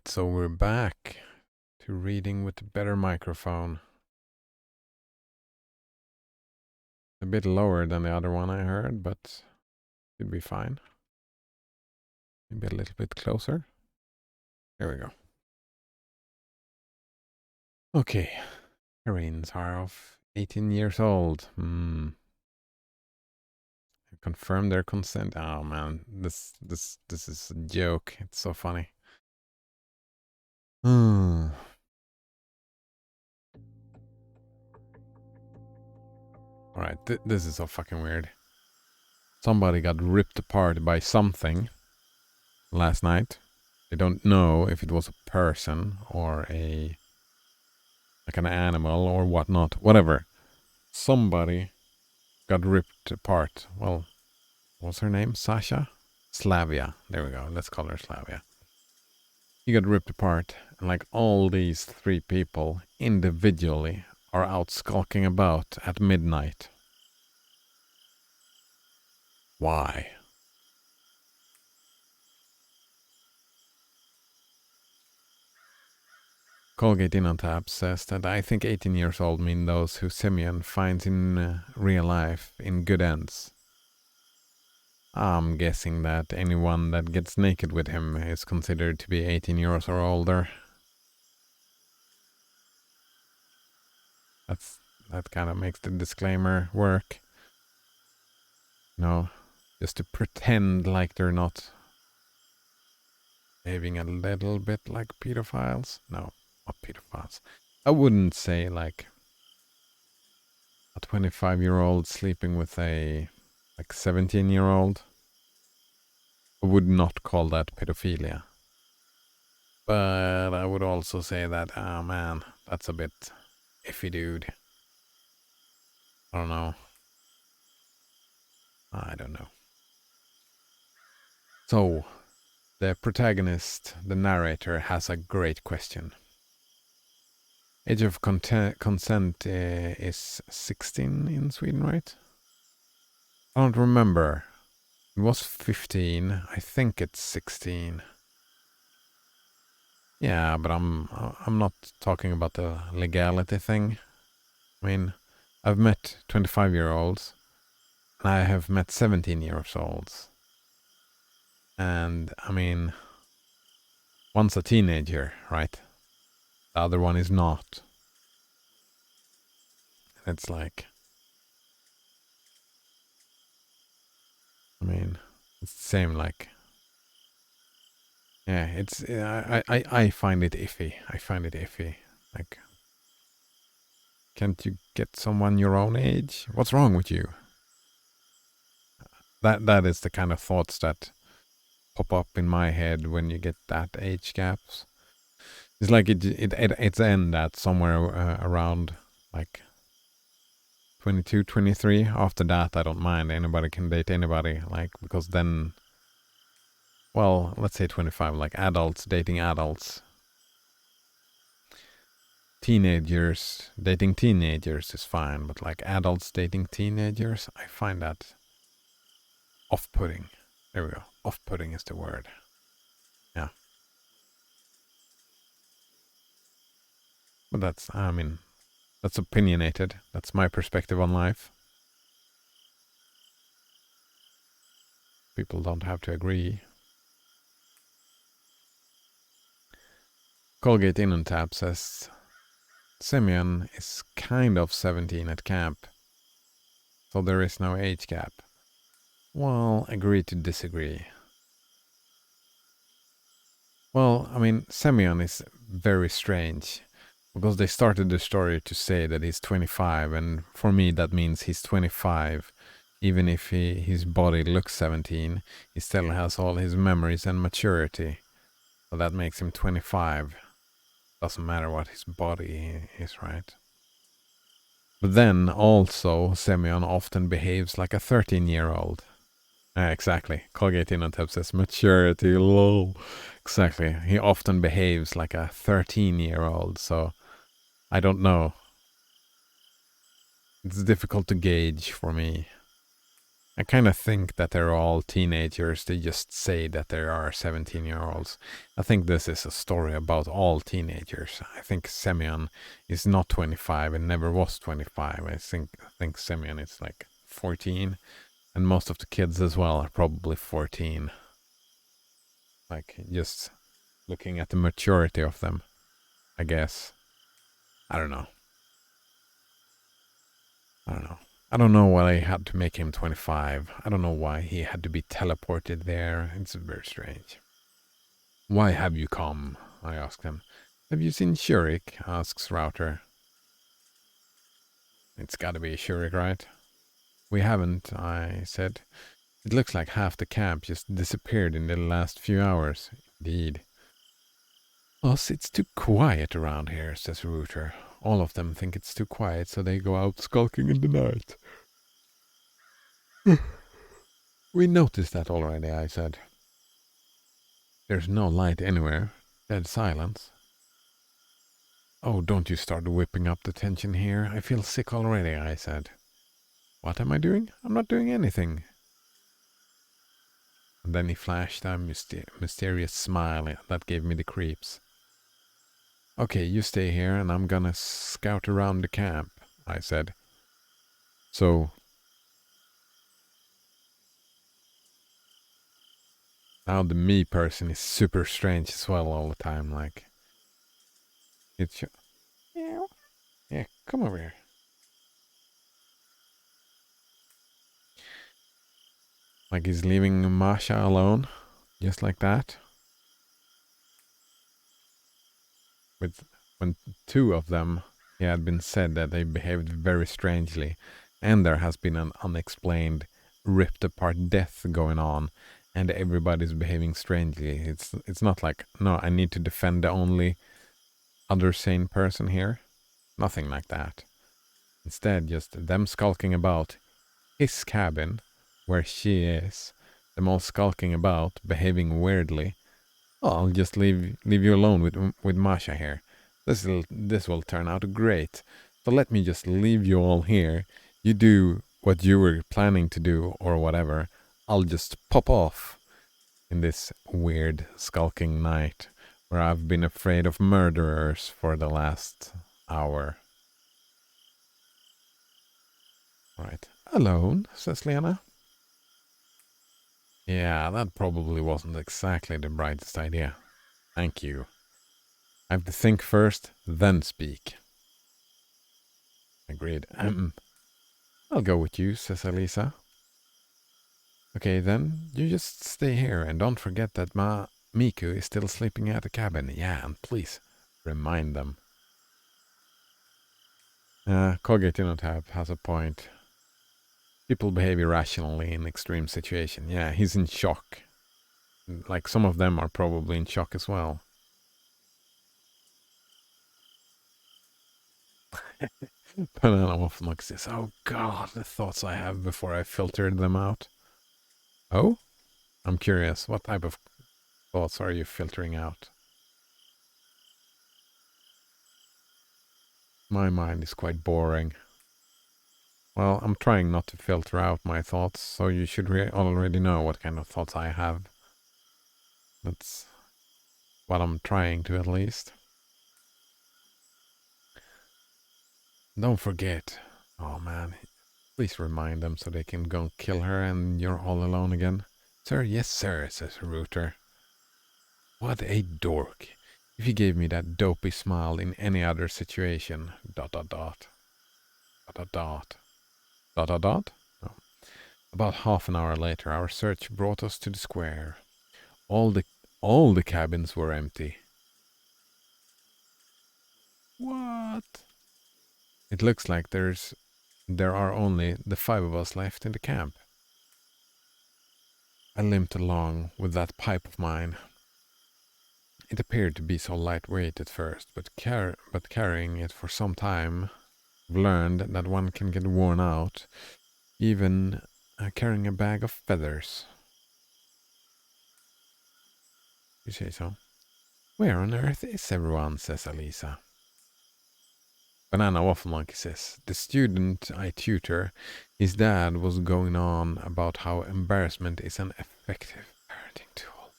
Alright, so we're back to reading with a better microphone. A bit lower than the other one I heard, but should be fine. Maybe a little bit closer. There we go. Okay. Karin Zaharoff, 18 years old. Confirm their consent. Oh man, this is a joke. It's so funny. Alright, this is so fucking weird. Somebody got ripped apart by something last night. They don't know if it was a person or like an animal or whatnot. Whatever. Somebody got ripped apart. Well, what's her name? Sasha? Slavia. There we go. Let's call her Slavia. He got ripped apart, and like all these three people individually are out skulking about at midnight. Why? Colgate In on Tap says that I think 18 years old mean those who Simeon finds in real life in good ends. I'm guessing that anyone that gets naked with him is considered to be 18 years or older. That kind of makes the disclaimer work. No, just to pretend like they're not behaving a little bit like pedophiles. No, not pedophiles. I wouldn't say like a 25-year-old sleeping with a 17-year-old. I would not call that pedophilia. But I would also say that, oh man, that's a bit iffy, dude. I don't know. So, the protagonist, the narrator, has a great question. Age of consent is 16 in Sweden, right? I don't remember. It was 15. I think it's 16. Yeah, but I'm not talking about the legality thing. I mean, I've met 25-year-olds, and I have met 17-year-olds. And, I mean, one's a teenager, right? The other one is not. It's like, I mean, it's the same, like, yeah, it's, I find it iffy. I find it iffy. Like, can't you get someone your own age? What's wrong with you? That is the kind of thoughts that pop up in my head when you get that age gaps. It's like it's end at somewhere around like 22, 23. After that, I don't mind. Anybody can date anybody, like, because then, well, let's say 25, like adults dating adults. Teenagers dating teenagers is fine, but like adults dating teenagers, I find that off-putting. There we go. Off-putting is the word. Yeah. But that's, I mean, that's opinionated. That's my perspective on life. People don't have to agree. Colgate In on Tap says Simeon is kind of 17 at camp, so there is no age gap. Well, agree to disagree. Well, I mean, Simeon is very strange, because they started the story to say that he's 25, and for me that means he's 25. Even if his body looks 17, he still has all his memories and maturity. So that makes him 25. Doesn't matter what his body is, right? But then also, Simeon often behaves like a 13-year-old. Exactly. Colgate In on Tap says maturity low. Exactly. He often behaves like a 13-year-old, so I don't know. It's difficult to gauge for me. I kind of think that they're all teenagers. They just say that there are 17-year-olds. I think this is a story about all teenagers. I think Semyon is not 25 and never was 25. I think Semyon is like 14, and most of the kids as well are probably 14. Like just looking at the maturity of them, I guess. I don't know. I don't know. I don't know why I had to make him 25. I don't know why he had to be teleported there. It's very strange. Why have you come? I asked him. Have you seen Shurik? Asks Router. It's gotta be Shurik, right? We haven't, I said. It looks like half the camp just disappeared in the last few hours. Indeed. Us, it's too quiet around here, says Router. All of them think it's too quiet, so they go out skulking in the night. We noticed that already, I said. There's no light anywhere. Dead silence. Oh, don't you start whipping up the tension here. I feel sick already, I said. What am I doing? I'm not doing anything. And then he flashed a mysterious smile that gave me the creeps. Okay, you stay here and I'm gonna scout around the camp, I said. So, now the me person is super strange as well all the time, like. It's. Yeah, come over here. Like he's leaving Masha alone, just like that. When two of them, it had been said that they behaved very strangely, and there has been an unexplained, ripped apart death going on, and everybody's behaving strangely. It's not like, no, I need to defend the only other sane person here. Nothing like that. Instead, just them skulking about his cabin, where she is, them all skulking about, behaving weirdly. Oh, I'll just leave you alone with Masha here. This will turn out great. So let me just leave you all here. You do what you were planning to do or whatever. I'll just pop off in this weird skulking night where I've been afraid of murderers for the last hour. Right. Alone, says Lena. Yeah, that probably wasn't exactly the brightest idea. Thank you. I have to think first, then speak. Agreed. I'll go with you, says Elisa. Okay, then, you just stay here and don't forget that Miku is still sleeping at the cabin. Yeah, and please, remind them. Colgate has a point. People behave irrationally in extreme situations. Yeah, he's in shock. Like, some of them are probably in shock as well. Banana often looks this. Oh god, the thoughts I have before I filtered them out. Oh? I'm curious, what type of thoughts are you filtering out? My mind is quite boring. Well, I'm trying not to filter out my thoughts, so you should already know what kind of thoughts I have. That's what I'm trying to, at least. Don't forget. Oh man, please remind them so they can go and kill her and you're all alone again. Sir, yes sir, says Router. What a dork. If he gave me that dopey smile in any other situation. ... Dot. No. About half an hour later, our search brought us to the square. All the cabins were empty. What? It looks like there are only the 5 of us left in the camp. I limped along with that pipe of mine. It appeared to be so lightweight at first, but carrying it for some time, I've learned that one can get worn out, even carrying a bag of feathers. You say so? Where on earth is everyone, says Elisa. Banana Waffle Monkey says, the student I tutor, his dad was going on about how embarrassment is an effective parenting tool.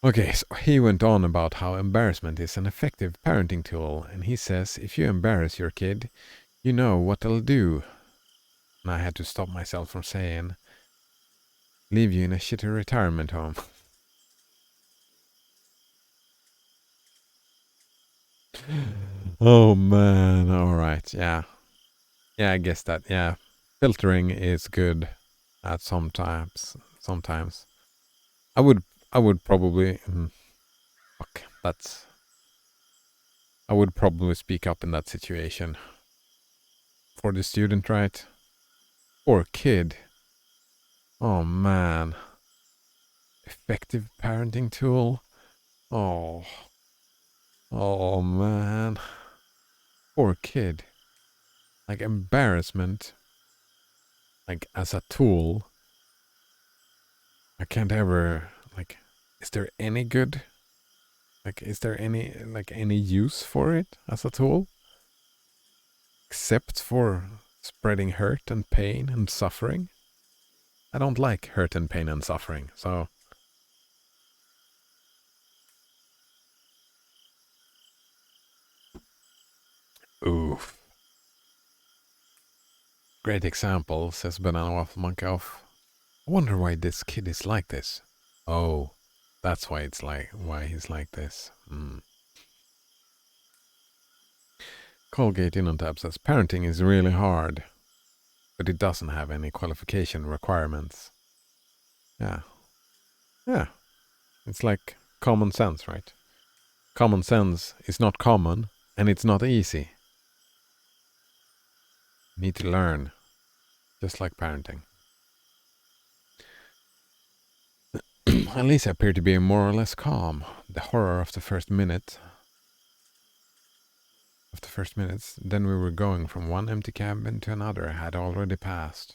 Okay, so he went on about how embarrassment is an effective parenting tool, and he says if you embarrass your kid, you know what they'll do. And I had to stop myself from saying, leave you in a shitty retirement home. Oh man, alright, yeah. Yeah, I guess that, yeah. Filtering is good at sometimes. I would probably fuck, that's I would probably speak up in that situation. For the student, right? Or kid. Oh man. Effective parenting tool. Oh. Oh man. Poor kid. Like embarrassment. Like as a tool. I can't ever like is there any good? Like is there any use for it as a tool? Except for spreading hurt and pain and suffering? I don't like hurt and pain and suffering, so oof. Great example, says Banana Waffle Monkey off. I wonder why this kid is like this. Oh, that's why he's like this. Colgate in on tab says parenting is really hard, but it doesn't have any qualification requirements. Yeah. Yeah. It's like common sense, right? Common sense is not common and it's not easy. You need to learn, just like parenting. Elisa appeared to be more or less calm. The horror of the first minutes, then we were going from one empty cabin to another had already passed.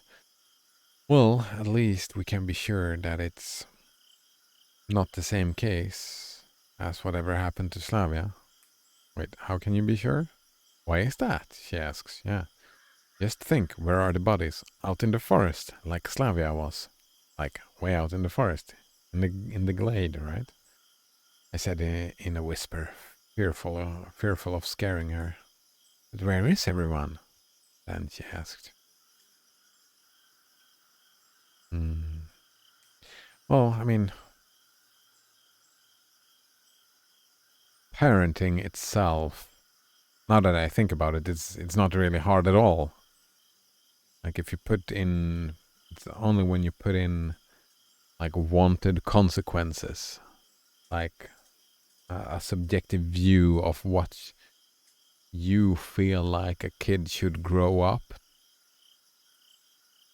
Well, at least we can be sure that it's not the same case as whatever happened to Slavia. Wait, how can you be sure? Why is that? She asks. Yeah. Just think, where are the bodies? Out in the forest, like Slavia was. Like, way out in the forest. In the glade, right? I said in a whisper, fearful of scaring her. But where is everyone? Then she asked. Well, I mean, parenting itself, now that I think about it, it's not really hard at all. Like if you put in, it's only when you put in like wanted consequences, like a subjective view of what you feel like a kid should grow up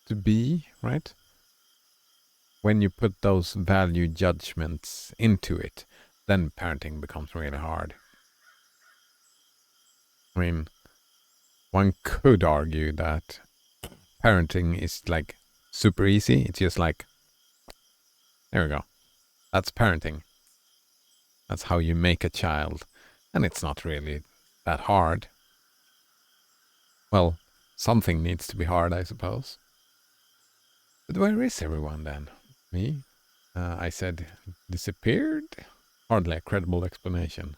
to be, right? When you put those value judgments into it, then parenting becomes really hard. I mean, one could argue that parenting is like super easy. It's just like, there we go. That's parenting. That's how you make a child. And it's not really that hard. Well, something needs to be hard, I suppose. But where is everyone then? Me? I said, disappeared? Hardly a credible explanation.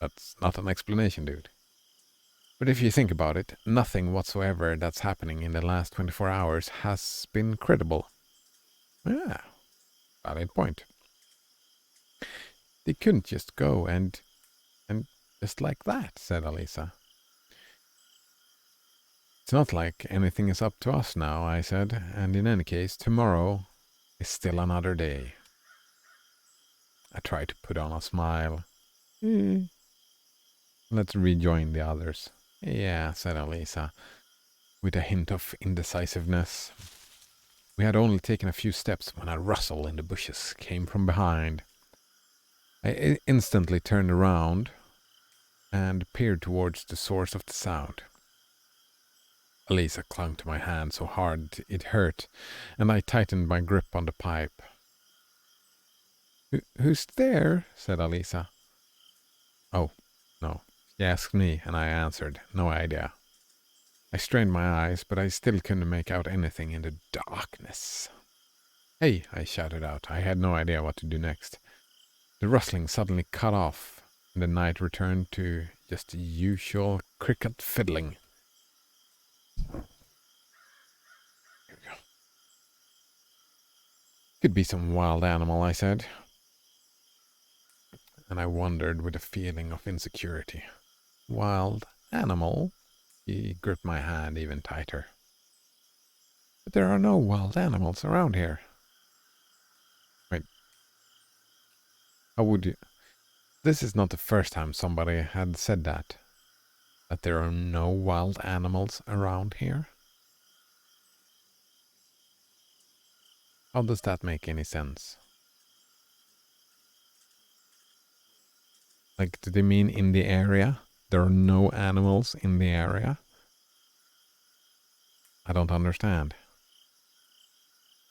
That's not an explanation, dude. But if you think about it, nothing whatsoever that's happening in the last 24 hours has been credible. Yeah, valid point. They couldn't just go and just like that, said Alisa. It's not like anything is up to us now, I said, and in any case, tomorrow is still another day. I tried to put on a smile. Let's rejoin the others. Yeah, said Alisa, with a hint of indecisiveness. We had only taken a few steps when a rustle in the bushes came from behind. I instantly turned around and peered towards the source of the sound. Alisa clung to my hand so hard it hurt, and I tightened my grip on the pipe. Who's there? Said Alisa. Oh, no. She asked me, and I answered, no idea. I strained my eyes, but I still couldn't make out anything in the darkness. Hey, I shouted out. I had no idea what to do next. The rustling suddenly cut off, and the night returned to just the usual cricket fiddling. Here we go. Could be some wild animal, I said. And I wondered with a feeling of insecurity. Wild animal? He gripped my hand even tighter. But there are no wild animals around here. Wait. How would you... This is not the first time somebody had said that. That there are no wild animals around here. How does that make any sense? Like, do they mean in the area? There are no animals in the area? I don't understand.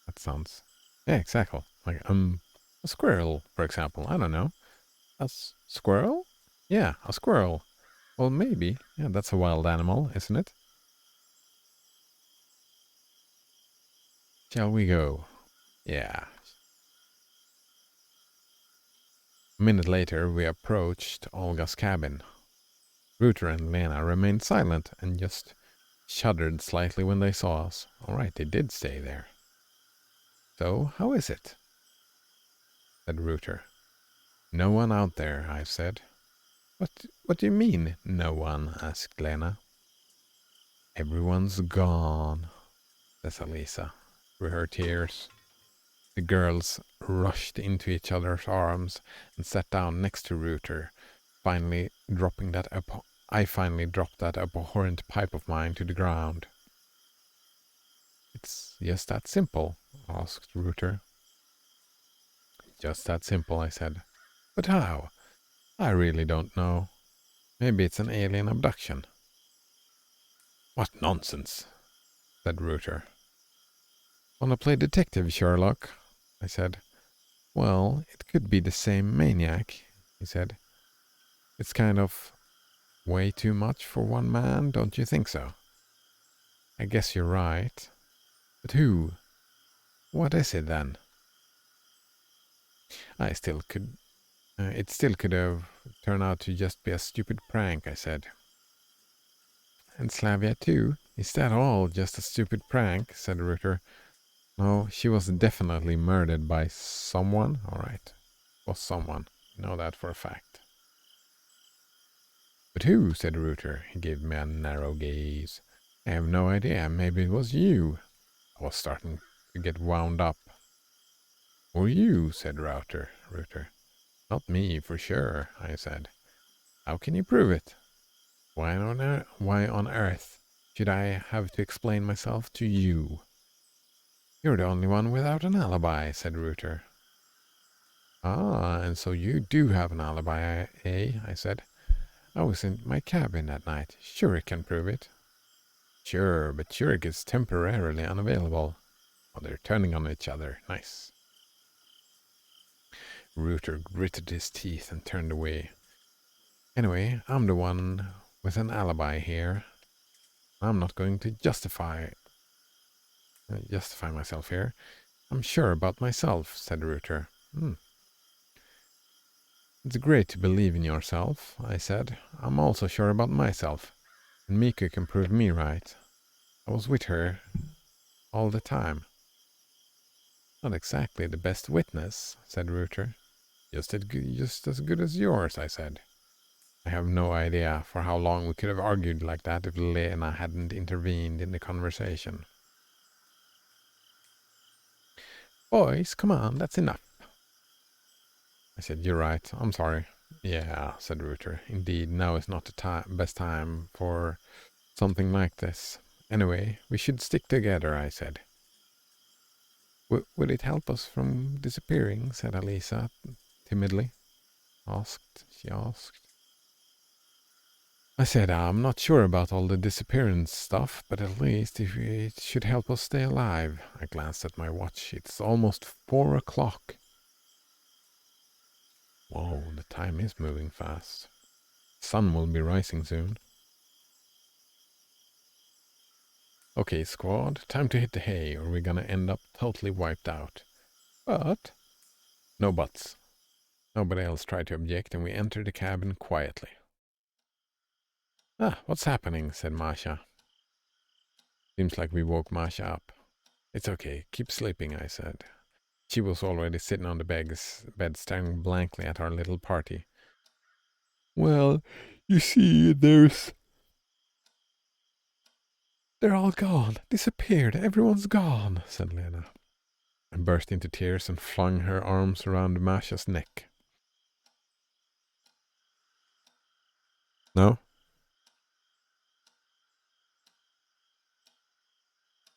That sounds... Yeah, exactly. Like, a squirrel, for example. I don't know. A squirrel? Yeah, a squirrel. Well, maybe. Yeah, that's a wild animal, isn't it? Shall we go? Yeah. A minute later, we approached Olga's cabin. Ruther and Lena remained silent and just shuddered slightly when they saw us. All right, they did stay there. So, how is it? Said Ruther. No one out there, I said. What do you mean, no one? Asked Lena. Everyone's gone, says Alisa, through her tears. The girls rushed into each other's arms and sat down next to Ruther, I finally dropped that abhorrent pipe of mine to the ground. It's just that simple, asked Ruther. Just that simple, I said. But how? I really don't know. Maybe it's an alien abduction. What nonsense, said Ruther. Wanna play detective, Sherlock? I said. Well, it could be the same maniac, he said. It's kind of way too much for one man, don't you think so? I guess you're right. But who? What is it then? It still could have turned out to just be a stupid prank, I said. And Slavia too? Is that all just a stupid prank? Said Ruther. No, she was definitely murdered by someone. All right, was someone. I know that for a fact. But who? Said Ruther. He gave me a narrow gaze. I have no idea. Maybe it was you. I was starting to get wound up. Or you, said Ruther. Not me, for sure, I said. How can you prove it? Why on earth should I have to explain myself to you? You're the only one without an alibi, said Ruther. Ah, and so you do have an alibi, eh? I said. I was in my cabin that night. Shurik can prove it. Sure, but Shurik is temporarily unavailable. Oh, they're turning on each other. Nice. Ruther gritted his teeth and turned away. Anyway, I'm the one with an alibi here. I'm not going to justify myself here. I'm sure about myself, said Ruther. It's great to believe in yourself, I said. I'm also sure about myself, and Miku can prove me right. I was with her all the time. Not exactly the best witness, said Ruther. Just as good as yours, I said. I have no idea for how long we could have argued like that if Lena hadn't intervened in the conversation. Boys, come on, that's enough. I said, you're right, I'm sorry. Yeah, said Ruther. Indeed, now is not the best time for something like this. Anyway, we should stick together, I said. Would it help us from disappearing? Said Alisa, timidly. She asked. I said, I'm not sure about all the disappearance stuff, but at least if it should help us stay alive. I glanced at my watch. It's almost 4 o'clock. Whoa, the time is moving fast. Sun will be rising soon. Okay, squad, time to hit the hay or we're gonna end up totally wiped out. But, no buts. Nobody else tried to object and we entered the cabin quietly. Ah, what's happening? Said Masha. Seems like we woke Masha up. It's okay, keep sleeping, I said. She was already sitting on the bed staring blankly at our little party. Well, you see, they're all gone, disappeared, everyone's gone, said Lena, and burst into tears and flung her arms around Masha's neck. No?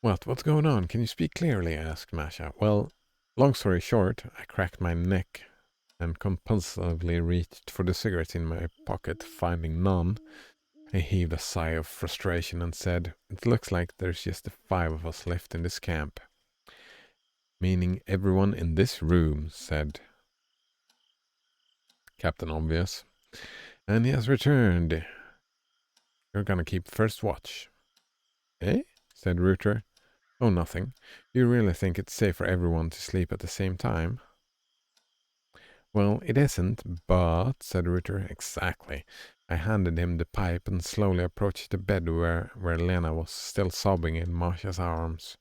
What's going on? Can you speak clearly? Asked Masha. Well, long story short, I cracked my neck and compulsively reached for the cigarettes in my pocket, finding none. I heaved a sigh of frustration and said, "It looks like there's just the 5 of us left in this camp." Meaning everyone in this room, said Captain Obvious. And he has returned. You're gonna keep first watch. Eh? Said Rooter. Oh, nothing. Do you really think it's safe for everyone to sleep at the same time? Well, it isn't, but, said Rooter, exactly. I handed him the pipe and slowly approached the bed where Lena was still sobbing in Masha's arms.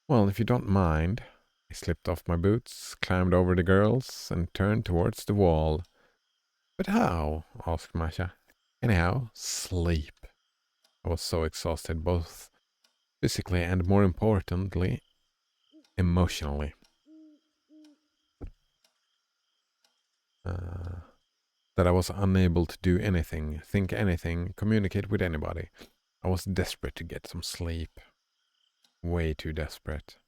Well, if you don't mind. I slipped off my boots, climbed over the girls, and turned towards the wall. But how? Asked Masha. Anyhow, sleep. I was so exhausted, both physically and, more importantly, emotionally. That I was unable to do anything, think anything, communicate with anybody. I was desperate to get some sleep. Way too desperate.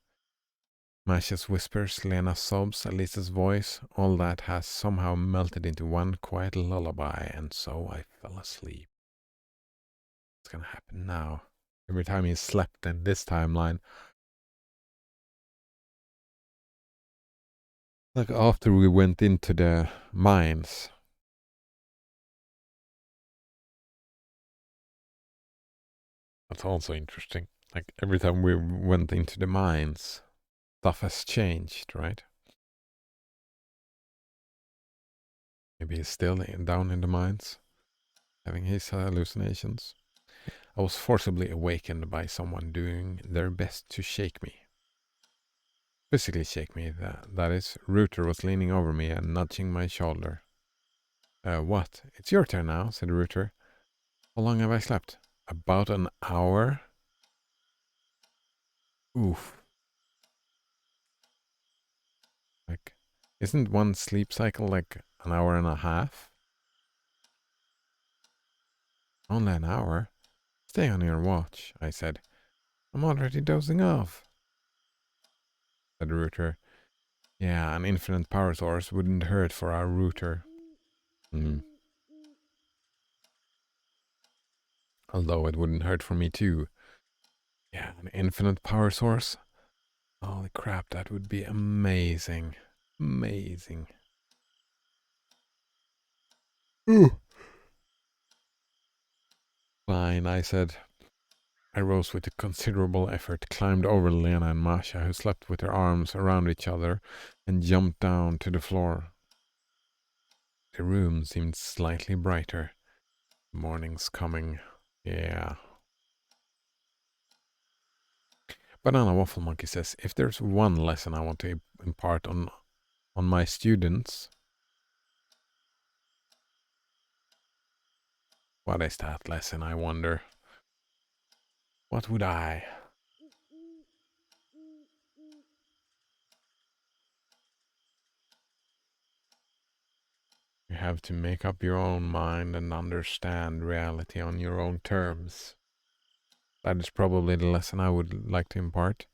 Masha's whispers, Lena's sobs, Elisa's voice, all that has somehow melted into one quiet lullaby, and so I fell asleep. What's gonna happen now? Every time he slept in this timeline. Like after we went into the mines. That's also interesting. Like every time we went into the mines, stuff has changed, right? Maybe he's still down in the mines, having his hallucinations. I was forcibly awakened by someone doing their best to shake me. Physically shake me, that is. Rooter was leaning over me and nudging my shoulder. What? It's your turn now, said Rooter. How long have I slept? About an hour? Oof. Like, isn't one sleep cycle like an hour and a half? Only an hour? Stay on your watch, I said. I'm already dozing off, said Rooter. Yeah, an infinite power source wouldn't hurt for our Rooter. Although it wouldn't hurt for me too. Yeah, an infinite power source? Holy crap, that would be amazing. Amazing. Ooh. Fine, I said. I rose with a considerable effort, climbed over Lena and Masha, who slept with their arms around each other, and jumped down to the floor. The room seemed slightly brighter. Morning's coming. Yeah. Banana Waffle Monkey says, if there's one lesson I want to impart on my students. What is that lesson, I wonder? What would I? You have to make up your own mind and understand reality on your own terms. That is probably the lesson I would like to impart.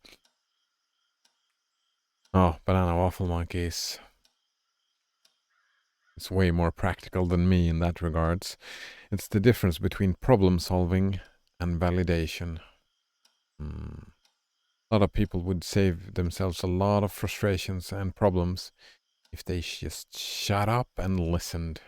Oh, Banana Waffle Monkeys. It's way more practical than me in that regards. It's the difference between problem solving and validation. A lot of people would save themselves a lot of frustrations and problems if they just shut up and listened.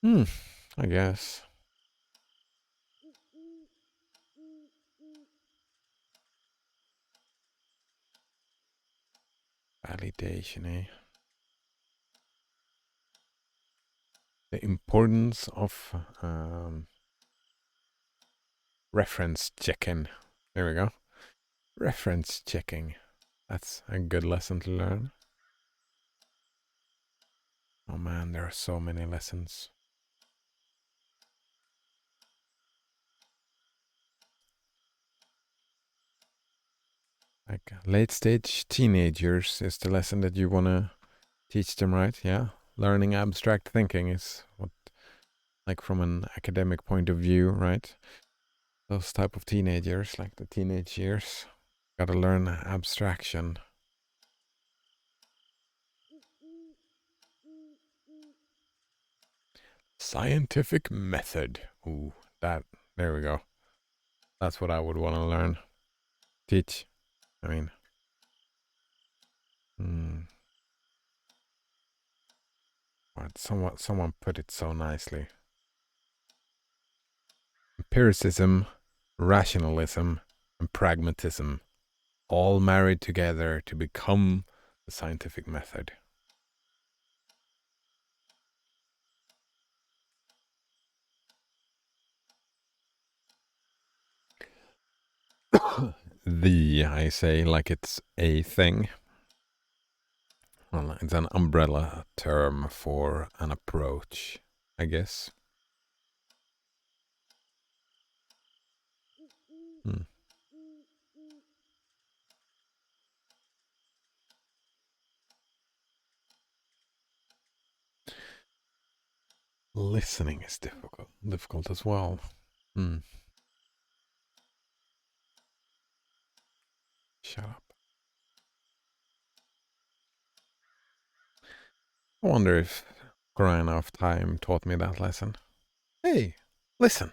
Hmm, I guess. Validation, eh? The importance of reference checking. There we go. Reference checking. That's a good lesson to learn. Oh man, there are so many lessons. Like late stage teenagers is the lesson that you want to teach them, right? Yeah. Learning abstract thinking is what, like from an academic point of view, right? Those type of teenagers, like the teenage years, gotta learn abstraction. Scientific method. Ooh, that, there we go. That's what I would want to learn. Teach. I mean, hmm. What, someone put it so nicely. Empiricism, rationalism, and pragmatism all married together to become the scientific method. The, I say, like it's a thing. Well, it's an umbrella term for an approach, I guess. Hmm. Listening is difficult as well. Hmm. Shut up. I wonder if Ocarina of Time taught me that lesson. Hey, listen.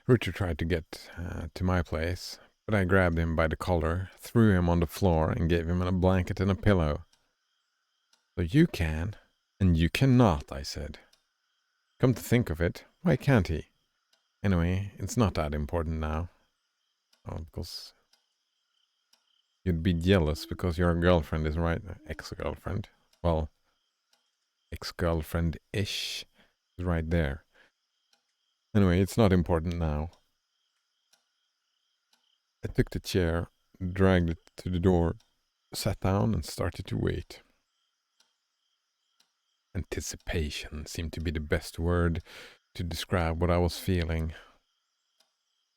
Richard tried to get to my place, but I grabbed him by the collar, threw him on the floor, and gave him a blanket and a pillow. So you can, and you cannot, I said. Come to think of it, why can't he? Anyway, it's not that important now. Oh, because you'd be jealous because your girlfriend is right, ex-girlfriend. Well, ex-girlfriend-ish is right there. Anyway, it's not important now. I took the chair, dragged it to the door, sat down, and started to wait. Anticipation seemed to be the best word to describe what I was feeling.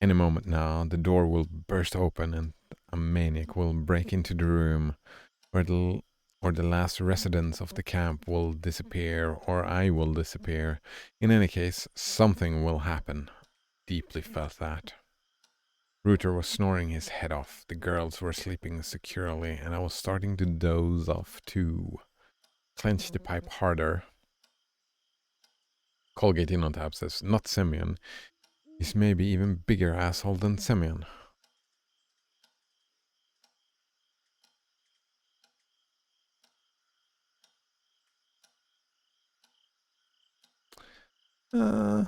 Any moment now, the door will burst open and a maniac will break into the room, or the last residents of the camp will disappear, or I will disappear. In any case, something will happen. Deeply felt that. Rooter was snoring his head off, the girls were sleeping securely, and I was starting to doze off too. Clenched the pipe harder. Colgate in on tap says, not Semyon. He's maybe even bigger asshole than Semyon. Uh,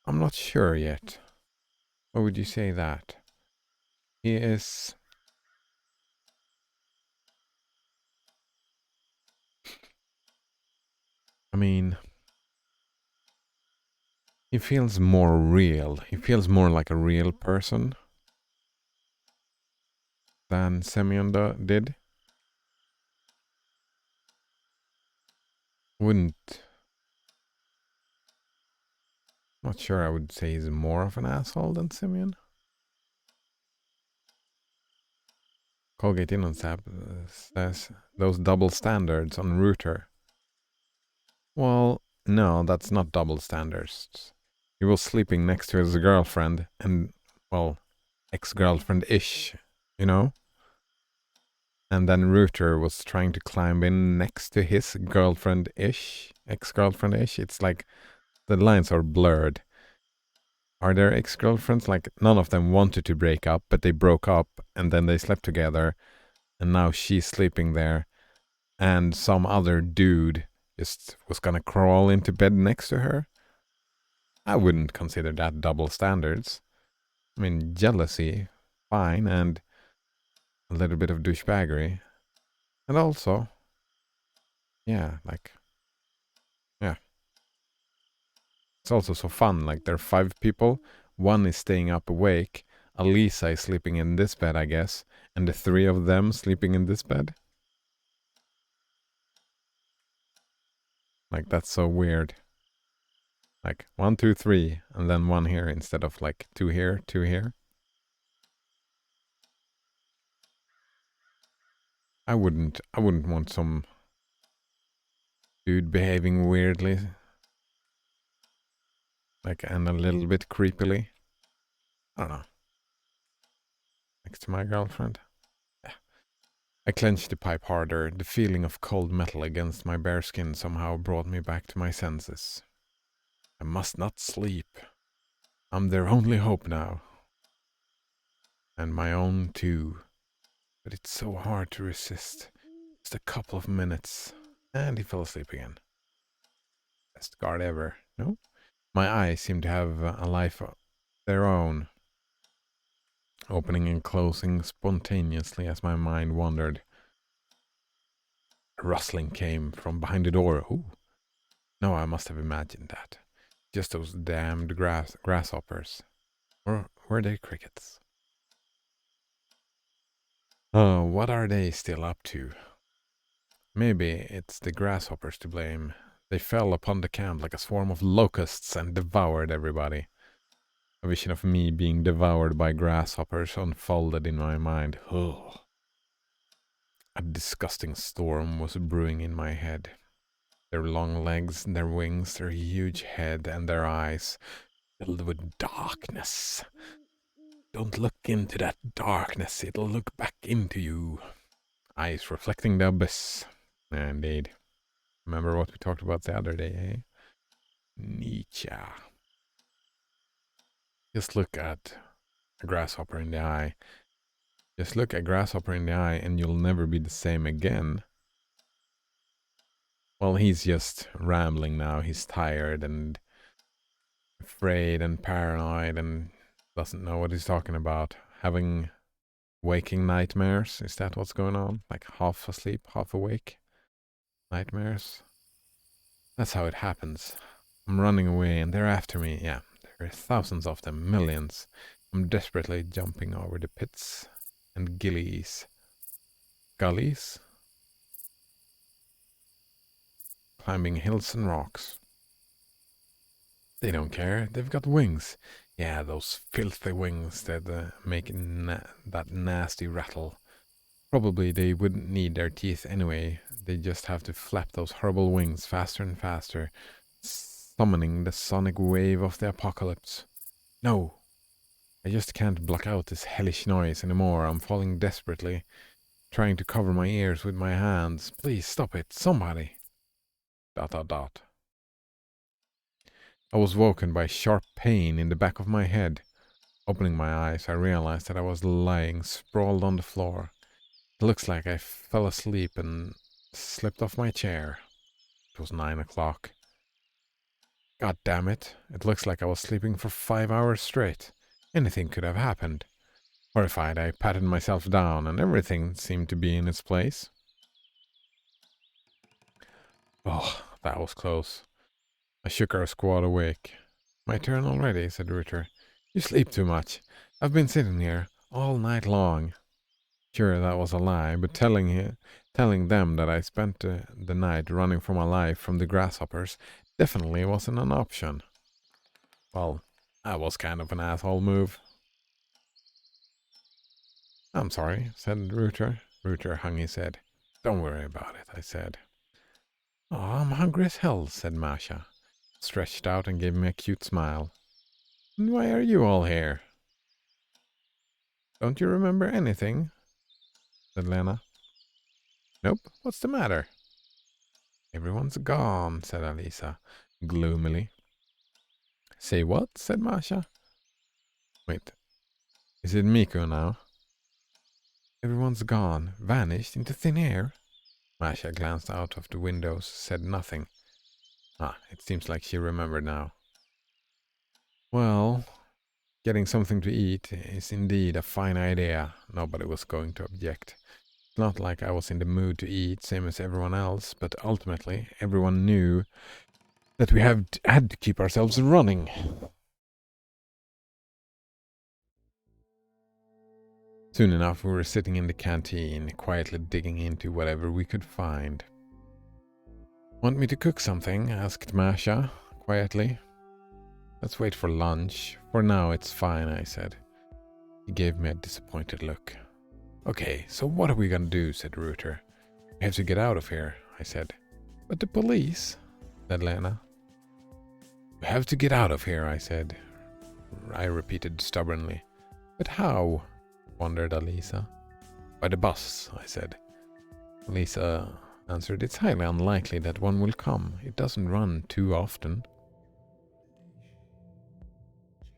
I'm not sure yet. Why would you say that? He is... I mean... He feels more real. He feels more like a real person than Semyon did. Wouldn't... Not sure I would say he's more of an asshole than Semyon. Colgate Innonsap says those double standards on Router. Well, no, that's not double standards. He was sleeping next to his girlfriend and, well, ex-girlfriend-ish, you know? And then Router was trying to climb in next to his girlfriend-ish, ex-girlfriend-ish. It's like the lines are blurred. Are there ex-girlfriends? Like none of them wanted to break up, but they broke up and then they slept together. and now she's sleeping there, and some other dude just was gonna crawl into bed next to her. I wouldn't consider that double standards. I mean, jealousy, fine, and a little bit of douchebaggery. And also, yeah, like, yeah. It's also so fun. Like, there are 5 people. One is staying up awake. Alisa is sleeping in this bed, I guess. And the 3 of them sleeping in this bed. Like, that's so weird. Like, 1, 2, 3, and then 1 here instead of like 2 here, 2 here. I wouldn't want some dude behaving weirdly. Like, and a little bit creepily. I don't know. Next to my girlfriend. I clenched the pipe harder. The feeling of cold metal against my bare skin somehow brought me back to my senses. I must not sleep. I'm their only hope now. And my own too. But it's so hard to resist. Just a couple of minutes. And he fell asleep again. Best guard ever, no? My eyes seem to have a life of their own. Opening and closing spontaneously as my mind wandered. A rustling came from behind the door. Ooh. No, I must have imagined that. Just those damned grasshoppers. Or were they crickets? Oh, what are they still up to? Maybe it's the grasshoppers to blame. They fell upon the camp like a swarm of locusts and devoured everybody. A vision of me being devoured by grasshoppers unfolded in my mind. Ugh. A disgusting storm was brewing in my head. Their long legs, their wings, their huge head, and their eyes filled with darkness. Don't look into that darkness, it'll look back into you. Eyes reflecting the abyss. Indeed. Remember what we talked about the other day, eh? Nietzsche. Just look at a grasshopper in the eye. Just look a grasshopper in the eye and you'll never be the same again. Well, he's just rambling now. He's tired and afraid and paranoid and doesn't know what he's talking about. Having waking nightmares. Is that what's going on? Like half asleep, half awake? Nightmares? That's how it happens. I'm running away and they're after me. Yeah, there are thousands of them, millions. I'm desperately jumping over the pits and gullies. Gullies? Climbing hills and rocks. They don't care. They've got wings. Yeah, those filthy wings that make that nasty rattle. Probably they wouldn't need their teeth anyway. They just have to flap those horrible wings faster and faster, summoning the sonic wave of the apocalypse. No, I just can't block out this hellish noise anymore. I'm falling desperately, trying to cover my ears with my hands. Please stop it, somebody. ... I was woken by sharp pain in the back of my head. Opening my eyes, I realized that I was lying sprawled on the floor. It looks like I fell asleep and slipped off my chair. It was 9 o'clock. God damn it. It looks like I was sleeping for 5 hours straight. Anything could have happened. Horrified, I patted myself down and everything seemed to be in its place. Oh, that was close. I shook our squad awake. My turn already, said Rooter. You sleep too much. I've been sitting here all night long. Sure, that was a lie, but telling them that I spent the night running for my life from the grasshoppers definitely wasn't an option. Well, that was kind of an asshole move. I'm sorry, said Rooter. Rooter hung his head. Don't worry about it, I said. Oh, I'm hungry as hell, said Masha. Stretched out and gave me a cute smile. And why are you all here? Don't you remember anything? Said Lena. Nope, what's the matter? Everyone's gone, said Alisa, gloomily. Say what? Said Masha. Wait, is it Miko now? Everyone's gone, vanished into thin air. Masha glanced out of the windows, said nothing. It seems like she remembered now. Well, getting something to eat is indeed a fine idea. Nobody was going to object. It's not like I was in the mood to eat, same as everyone else, but ultimately everyone knew that we had to keep ourselves running. Soon enough, we were sitting in the canteen, quietly digging into whatever we could find. Want me to cook something? Asked Masha, quietly. Let's wait for lunch. For now, it's fine, I said. He gave me a disappointed look. Okay, so what are we gonna do? Said Rooter. We have to get out of here, I said. But the police, said Lena. We have to get out of here, I said. I repeated stubbornly. But how? Wondered Alisa. By the bus, I said. Alisa answered, it's highly unlikely that one will come. It doesn't run too often.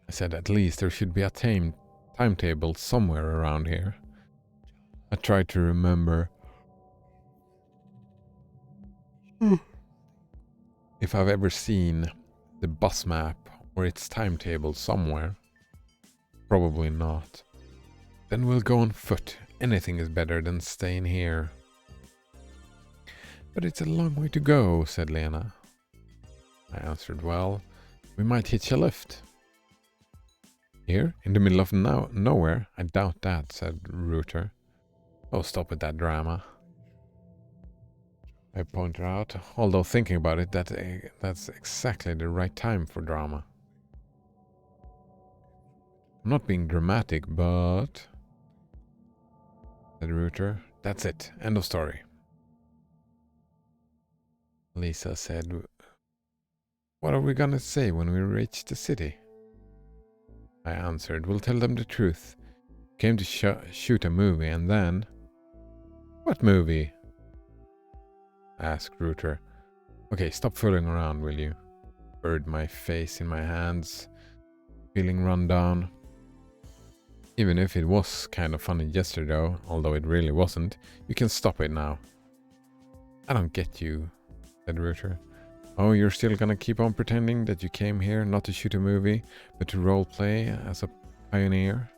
I said, at least there should be a timetable somewhere around here. I tried to remember if I've ever seen the bus map or its timetable somewhere. Probably not. Then we'll go on foot. Anything is better than staying here. But it's a long way to go, said Lena. I answered, well, we might hitch a lift. Here, in the middle of nowhere? I doubt that, said Rooter. Oh, stop with that drama. I pointed out, although thinking about it, that's exactly the right time for drama. I'm not being dramatic, but... said Rooter. That's it. End of story. Lisa said, what are we gonna say when we reach the city? I answered, we'll tell them the truth. Came to shoot a movie and then... What movie? Asked Rooter. Okay, stop fooling around, will you? Buried my face in my hands, feeling run down. Even if it was kind of funny yesterday, although it really wasn't, you can stop it now. I don't get you, said Rooter. Oh, you're still gonna keep on pretending that you came here not to shoot a movie, but to roleplay as a pioneer?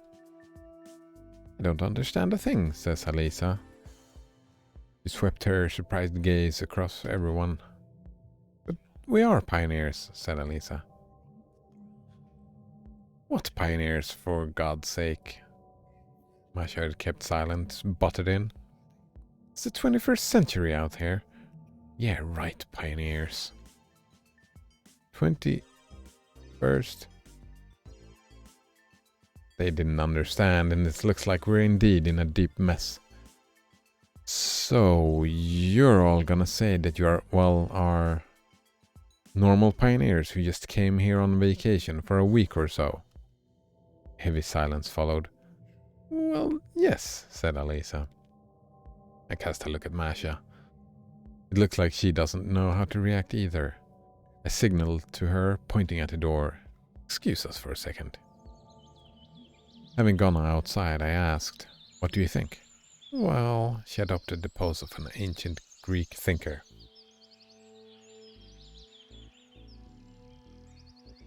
I don't understand a thing, says Alisa. She swept her surprised gaze across everyone. But we are pioneers, said Alisa. What pioneers, for God's sake? Masha had kept silent, butted in. It's the 21st century out here. Yeah, right, pioneers. 21st. They didn't understand, and it looks like we're indeed in a deep mess. So, you're all gonna say that you are normal pioneers who just came here on vacation for a week or so? Heavy silence followed. Well, yes, said Alisa. I cast a look at Masha. It looks like she doesn't know how to react either. I signaled to her, pointing at the door. Excuse us for a second. Having gone outside, I asked, what do you think? Well, she adopted the pose of an ancient Greek thinker.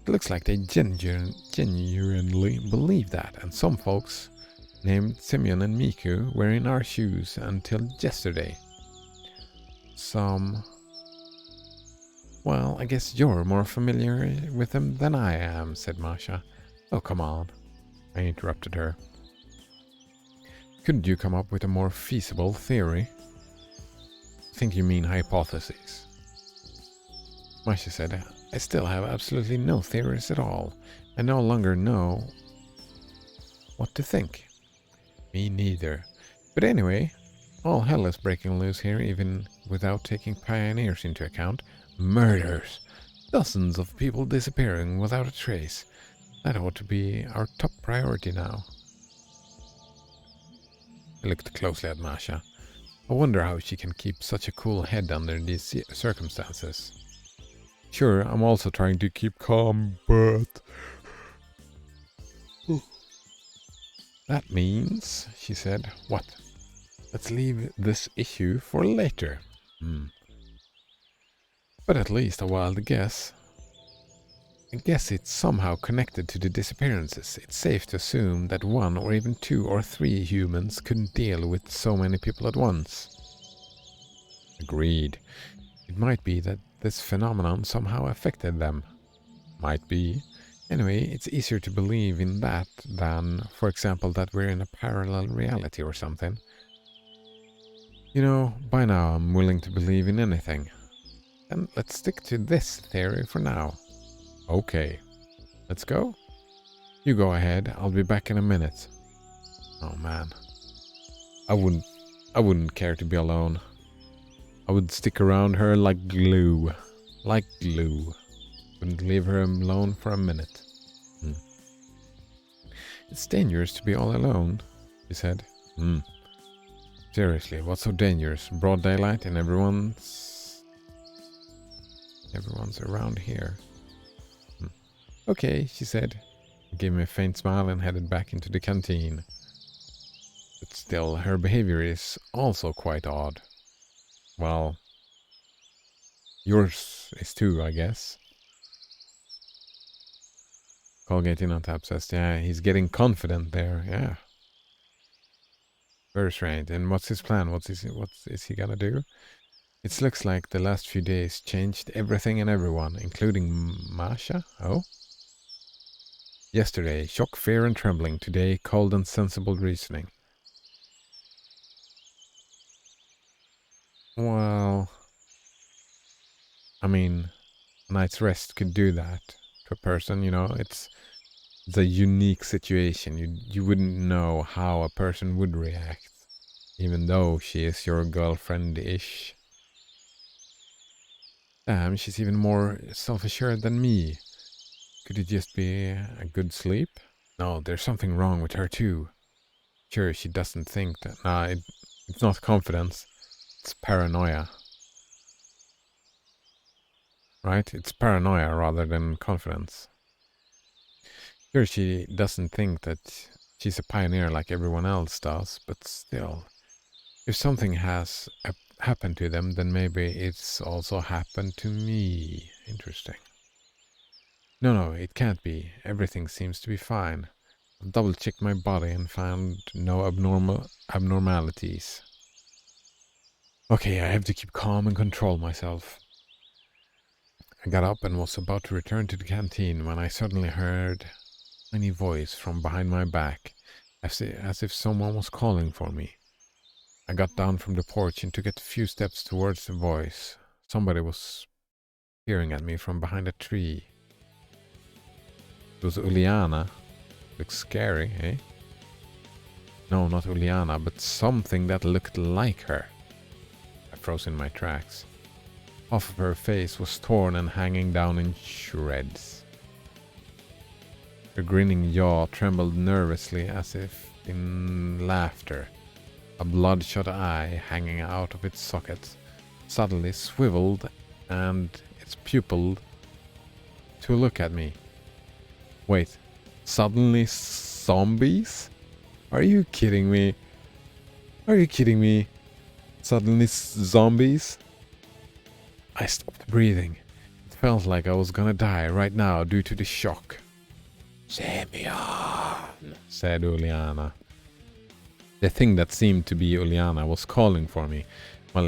It looks like they genuinely believe that, and some folks, named Simeon and Miku, were in our shoes until yesterday. Well, I guess you're more familiar with them than I am, said Masha. Oh, come on, I interrupted her. Couldn't you come up with a more feasible theory? I think you mean hypotheses. Masha said, I still have absolutely no theories at all. I no longer know what to think. Me neither. But anyway, all hell is breaking loose here, even without taking pioneers into account. Murders! Dozens of people disappearing without a trace. That ought to be our top priority now. I looked closely at Masha. I wonder how she can keep such a cool head under these circumstances. Sure, I'm also trying to keep calm, but... That means, she said, what? Let's leave this issue for later. But at least a wild guess. I guess it's somehow connected to the disappearances. It's safe to assume that one or even 2 or 3 humans couldn't deal with so many people at once. Agreed. It might be that this phenomenon somehow affected them. Might be. Anyway, it's easier to believe in that than, for example, that we're in a parallel reality or something. You know, by now I'm willing to believe in anything. And let's stick to this theory for now. Okay, let's go. You go ahead, I'll be back in a minute. Oh man. I wouldn't care to be alone. I would stick around her like glue. Like glue. Wouldn't leave her alone for a minute. It's dangerous to be all alone, he said. Seriously, what's so dangerous? Broad daylight and everyone's around here. Okay, she said. Gave me a faint smile and headed back into the canteen. But still, her behavior is also quite odd. Well, yours is too, I guess. Colgate on tap says, yeah, he's getting confident there, yeah. Very strange. And what's his plan? What is he gonna do? It looks like the last few days changed everything and everyone, including Masha. Oh? Yesterday, shock, fear and trembling. Today, cold and sensible reasoning. Well, I mean, a night's rest could do that to a person, you know. It's a unique situation. You wouldn't know how a person would react, even though she is your girlfriend-ish. Damn, she's even more self-assured than me. Could it just be a good sleep? No, there's something wrong with her too. Sure, she doesn't think that... Nah, it's not confidence. It's paranoia. Right? It's paranoia rather than confidence. Sure, she doesn't think that she's a pioneer like everyone else does, but still. If something has happened to them, then maybe it's also happened to me. Interesting. No, it can't be. Everything seems to be fine. I've double-checked my body and found no abnormalities. Okay, I have to keep calm and control myself. I got up and was about to return to the canteen when I suddenly heard a tiny voice from behind my back, as if someone was calling for me. I got down from the porch and took a few steps towards the voice. Somebody was peering at me from behind a tree. It was Uliana. Looks scary, eh? No, not Uliana, but something that looked like her. I froze in my tracks. Half of her face was torn and hanging down in shreds. Her grinning jaw trembled nervously as if in laughter. A bloodshot eye hanging out of its socket suddenly swiveled and its pupil to look at me. Wait, suddenly zombies? Are you kidding me? Are you kidding me? Suddenly zombies? I stopped breathing. It felt like I was gonna die right now due to the shock. Semyon, said Uliana. The thing that seemed to be Uliana was calling for me. My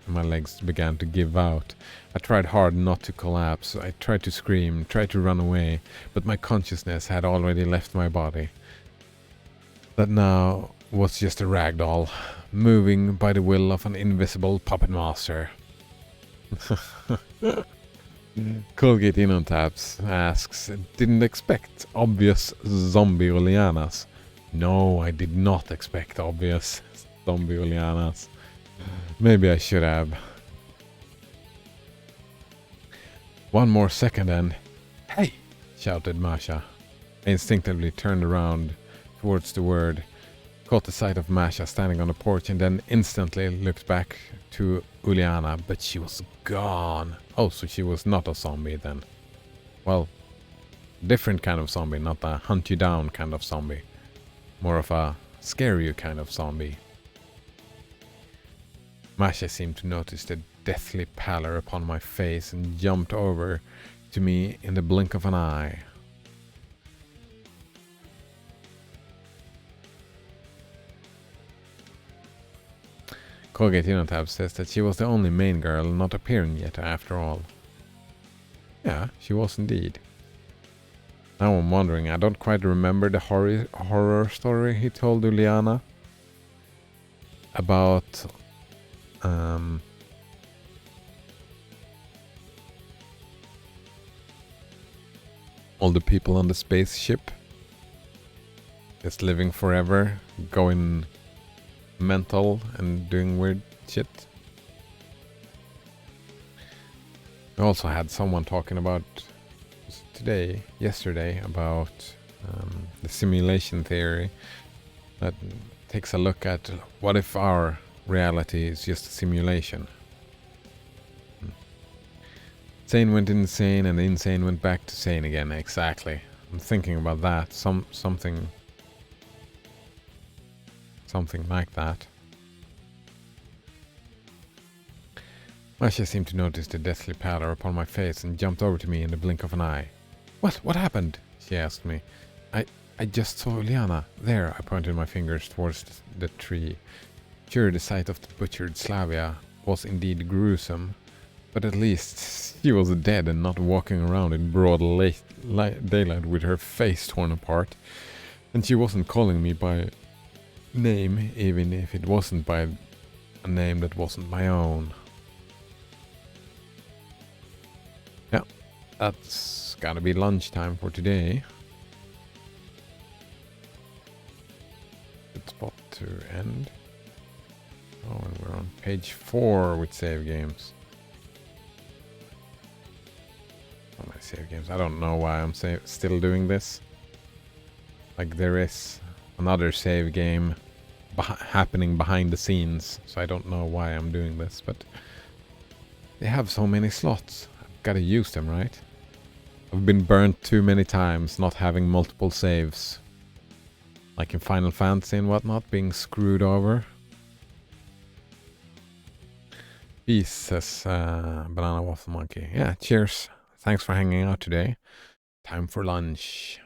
legs began to give out. I tried hard not to collapse. I tried to scream, tried to run away, but my consciousness had already left my body. That now was just a ragdoll, moving by the will of an invisible puppet master. Colgate in on taps asks, didn't expect obvious zombie Ulianas. No, I did not expect obvious zombie Ulianas. Maybe I should have. One more second and... Hey! Shouted Masha. I instinctively turned around towards the word, caught the sight of Masha standing on the porch and then instantly looked back to Uliana, but she was gone. Oh, so she was not a zombie then. Well, different kind of zombie, not a hunt you down kind of zombie. More of a scare you kind of zombie. Masha seemed to notice the deathly pallor upon my face and jumped over to me in the blink of an eye. Colgate Unotab says that she was the only main girl not appearing yet after all. Yeah, she was indeed. Now I'm wondering, I don't quite remember the horror story he told Uliana about all the people on the spaceship just living forever, going mental and doing weird shit. We also had someone talking about yesterday about the simulation theory that takes a look at what if our reality is just a simulation. Sane went insane and insane went back to sane again. Exactly. I'm thinking about that. Something like that. Masha seemed to notice the deathly pallor upon my face and jumped over to me in the blink of an eye. What happened? She asked me. I just saw Uliana. There, I pointed my fingers towards the tree. Sure, the sight of the butchered Slavia was indeed gruesome, but at least she was dead and not walking around in broad daylight with her face torn apart. And she wasn't calling me by name, even if it wasn't by a name that wasn't my own. Yeah, that's gotta be lunchtime for today. Good spot to end. Oh, and we're on page 4 with save games. Oh, my save games. I don't know why I'm still doing this. Like, there is another save game happening behind the scenes, so I don't know why I'm doing this, but they have so many slots. I've gotta use them, right? I've been burnt too many times not having multiple saves. Like in Final Fantasy and whatnot, being screwed over. Peace, says Banana Waffle Monkey. Yeah, cheers. Thanks for hanging out today. Time for lunch.